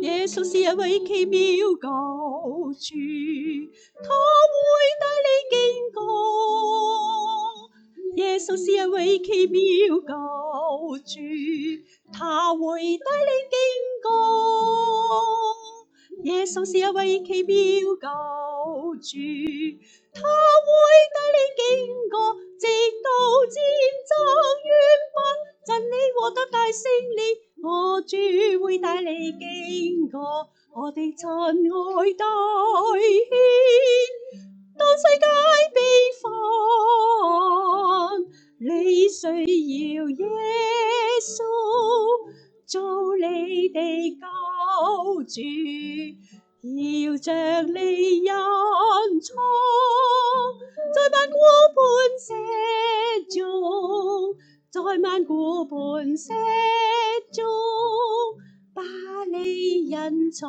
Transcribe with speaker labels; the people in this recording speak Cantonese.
Speaker 1: 耶穌是一位奇妙救主，他會帶你經過。耶穌是一位奇妙救主，他會帶你經過。耶穌是一位奇妙救主，他會帶你經過，直到戰爭完畢，真理獲得大勝利。我主會帶你經過，我的親愛弟兄，當世界悲憤，你需要耶穌做你的救主，要將你隱藏在萬古磐石中，在萬古磐石中把你隱藏。